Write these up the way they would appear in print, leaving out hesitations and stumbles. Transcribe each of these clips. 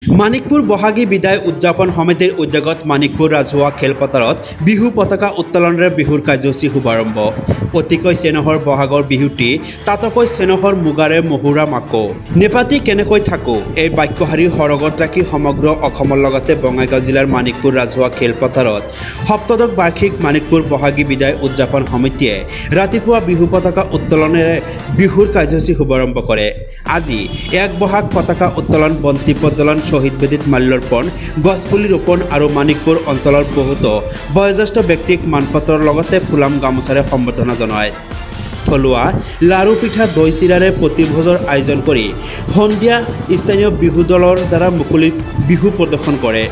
মানিকপুৰ বহাগী বিদায় উদযাপন সমিতিৰ উদ্যোগত মানিকপুৰ ৰাজহুৱা খেলপথাৰত বিহু পতাকা উত্তোলনেৰে বিহুৰ কাৰ্যসূচী শুভাৰম্ভ। অতিকৈ চেনেহৰ বহাগৰ বিহুটি তাতকৈ চেনেহৰ মুগাৰে মহুৰা মাকো নেপাতি কেনেকৈ থাকো এই বাক্যশাৰী সৰগত ৰাখি সমগ্ৰ অসমৰ লগতে বঙাইগাঁও জিলাৰ মানিকপুৰ ৰাজহুৱা খেলপথাৰত সপ্তদশ বাৰ্ষিক মানিকপুৰ বহাগী বিদায় উদযাপন সমিতিয়ে ৰাতিপুৱা বিহু পতাকা উত্তোলনেৰে বিহুৰ কাৰ্যসূচী শুভাৰম্ভ কৰে। আজি 1 বহাগ পতাকা উত্তোলন, বন্তি প্ৰজ্বলন, শহীদ বেদীত মাল্যৰ্পণ, গছপুলি ৰোপণ আৰু মানিকপুৰ অঞ্চলৰ বহুতো বয়োজ্যেষ্ঠ ব্যক্তিক মানপত্ৰৰ লগতে ফুলাম গামোচাৰে সম্বৰ্ধনা জনায়। থলুৱা লাৰু পিঠা দৈ চিৰাৰে প্ৰতিভোজৰ আয়োজন কৰি সন্ধিয়া স্থানীয় বিহু দলৰ দ্বাৰা মুকলি বিহু প্ৰদৰ্শন কৰে।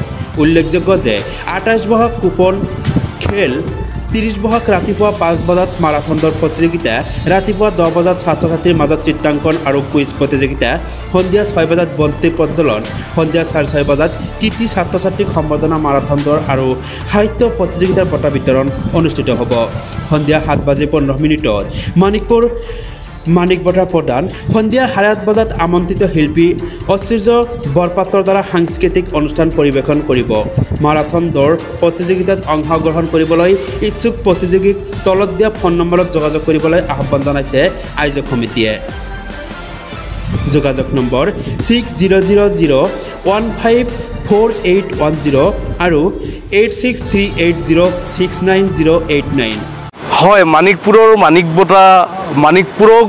উল্লেখযোগ্য যে 28 বহাগ কুপন খেল, 30 বহাগ ৰাতিপুৱা 5 বজাত মাৰাথন দৌৰ প্ৰতিযোগিতা, ৰাতিপুৱা 10 বজাত ছাত্ৰ ছাত্ৰীৰ মাজত চিত্ৰাংকন আৰু কুইজ প্ৰতিযোগিতা, সন্ধিয়া 6 বজাত বন্তি প্ৰজ্বলন, সন্ধিয়া 6:30 বজাত কৃতি ছাত্ৰ ছাত্ৰীক সম্বৰ্ধনা মাৰাথন দৌৰ আৰু সাহিত্য প্ৰতিযোগিতাৰ বঁটা বিতৰণ অনুষ্ঠিত হ'ব। সন্ধিয়া 7:15 মানিকপুৰ মানিক বঁটা প্ৰদান, সন্ধিয়া 8:30 বজাত আমন্ত্ৰিত শিল্পী ঐশ্বৰ্য বৰপাত্ৰৰ দ্বাৰা সাংস্কৃতিক অনুষ্ঠান পৰিৱেশন কৰিব। মাৰাথন দৌৰ প্ৰতিযোগিতাত অংশগ্ৰহণ কৰিবলৈ ইচ্ছুক প্ৰতিযোগীক তলত দিয়া ফোন নম্বৰত যোগাযোগ কৰিবলৈ আহ্বান জনাইছে আয়োজক সমিতিয়ে। যোগাযোগ নম্বৰ 6000154810 আৰু 8638069089। হয়, মানিকপুৰৰ মানিক বঁটা মানিকপুৰক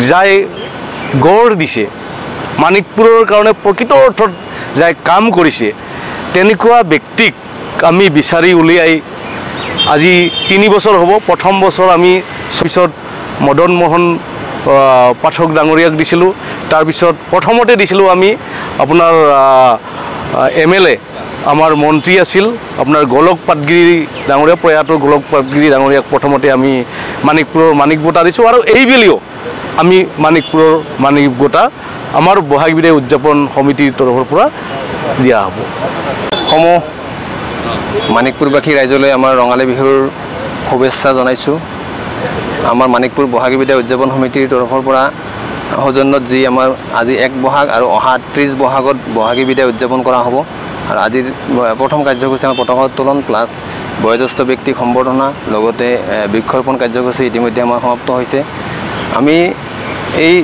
যাই গঢ় দিছে, মানিকপুৰৰ কাৰণে প্ৰকৃত অৰ্থত যাই কাম কৰিছে, তেনেকুৱা ব্যক্তিক আমি বিচাৰি উলিয়াই আজি 3 বছৰ হ'ব। প্ৰথম বছৰ আমি পিছত মদন মোহন পাঠক ডাঙৰীয়াক দিছিলোঁ, তাৰপিছত প্ৰথমতে দিছিলোঁ আমি আপোনাৰ MLA আমাৰ মন্ত্ৰী আছিল আপোনাৰ গোলক পাটগিৰি ডাঙৰীয়া, প্ৰয়াত গোলক পাটগিৰি ডাঙৰীয়াক প্ৰথমতে আমি মানিকপুৰৰ মানিক বঁটা দিছোঁ। আৰু এইবেলিও আমি মানিকপুৰৰ মানিক বঁটা আমাৰ বহাগী বিদায় উদযাপন সমিতিৰ তৰফৰ পৰা দিয়া হ'ব। সমূহ মানিকপুৰবাসী ৰাইজলৈ আমাৰ ৰঙালী বিহুৰ শুভেচ্ছা জনাইছোঁ। আমাৰ মানিকপুৰ বহাগী বিদায় উদযাপন সমিতিৰ তৰফৰ পৰা সৌজন্যত যি আমাৰ আজি 1 বহাগ আৰু অহা 30 বহাগত বহাগী বিদায় উদযাপন কৰা হ'ব। আৰু আজিৰ প্ৰথম কাৰ্যসূচী আমাৰ পতাকা উত্তোলন প্লাছ বয়োজ্যেষ্ঠ ব্যক্তিক সম্বৰ্ধনা, লগতে বৃক্ষৰোপণ কাৰ্যসূচী ইতিমধ্যে আমাৰ সমাপ্ত হৈছে। আমি এই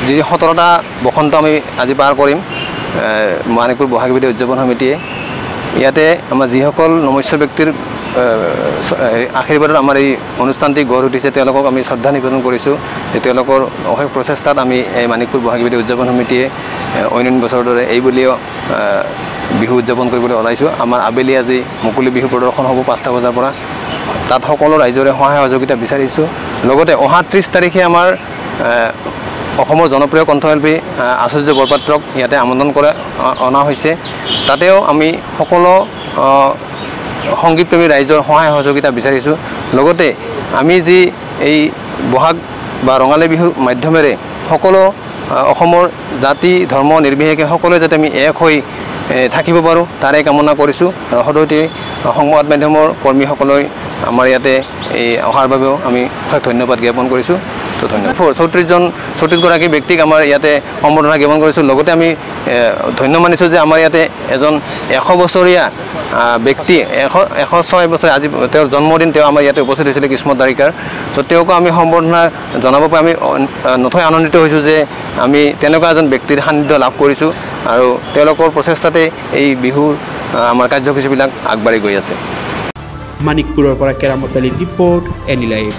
যি 17টা বসন্ত আমি আজি পাৰ কৰিম মানিকপুৰ বহাগী বিদায় উদযাপন সমিতিয়ে। ইয়াতে আমাৰ যিসকল নমস্য ব্যক্তিৰ আশীৰ্বাদত আমাৰ এই অনুষ্ঠানটি গঢ় উঠিছে, তেওঁলোকক আমি শ্ৰদ্ধা নিবেদন কৰিছোঁ। তেওঁলোকৰ অশেষ প্ৰচেষ্টাত আমি এই মানিকপুৰ বহাগী বিদায় উদযাপন সমিতিয়ে অন্যান্য বছৰৰ দৰে এইবুলিও বিহু উদযাপন কৰিবলৈ ওলাইছোঁ। আমাৰ আবেলি আজি মুকলি বিহু প্ৰদৰ্শন হ'ব 5টা বজাৰ পৰা। তাত সকলো ৰাইজৰে সহায় সহযোগিতা বিচাৰিছোঁ। লগতে অহা 30 তাৰিখে আমাৰ অসমৰ জনপ্ৰিয় কণ্ঠশিল্পী ঐশ্বৰ্য বৰপাত্ৰক ইয়াতে আমন্ত্ৰণ অনা হৈছে। তাতেও আমি সকলো সংগীতপ্ৰেমী ৰাইজৰ সহায় সহযোগিতা বিচাৰিছোঁ। লগতে আমি যি এই বহাগ বা ৰঙালী বিহুৰ মাধ্যমেৰে সকলো অসমৰ জাতি ধৰ্ম নিৰ্বিশেষে সকলোৱে যাতে আমি এক হৈ থাকিব পাৰোঁ তাৰে কামনা কৰিছোঁ। আৰু সদৈতে সংবাদ মাধ্যমৰ কৰ্মীসকললৈ আমাৰ ইয়াতে এই অহাৰ বাবেও আমি অশেষ ধন্যবাদ জ্ঞাপন কৰিছোঁ। তো ধন্যবাদ। 34গৰাকী ব্যক্তিক আমাৰ ইয়াতে সম্বৰ্ধনা জ্ঞাপন কৰিছোঁ। লগতে আমি ধন্য মানিছোঁ যে আমাৰ ইয়াতে এজন 100 বছৰীয়া ব্যক্তি 106 বছৰ আজি তেওঁৰ জন্মদিন, তেওঁ আমাৰ ইয়াতে উপস্থিত হৈছিলে কিসমত দাৰিকাৰ। চ' তেওঁকো আমি সম্বৰ্ধনা জনাব পাই আমি নথৈ আনন্দিত হৈছোঁ যে আমি তেনেকুৱা এজন ব্যক্তিৰ সান্নিধ্য লাভ কৰিছোঁ। আৰু তেওঁলোকৰ প্ৰচেষ্টাতে এই বিহুৰ আমাৰ কাৰ্যসূচীবিলাক আগবাঢ়ি গৈ আছে। মানিকপুৰৰ পৰা Keramat Ali report, any live.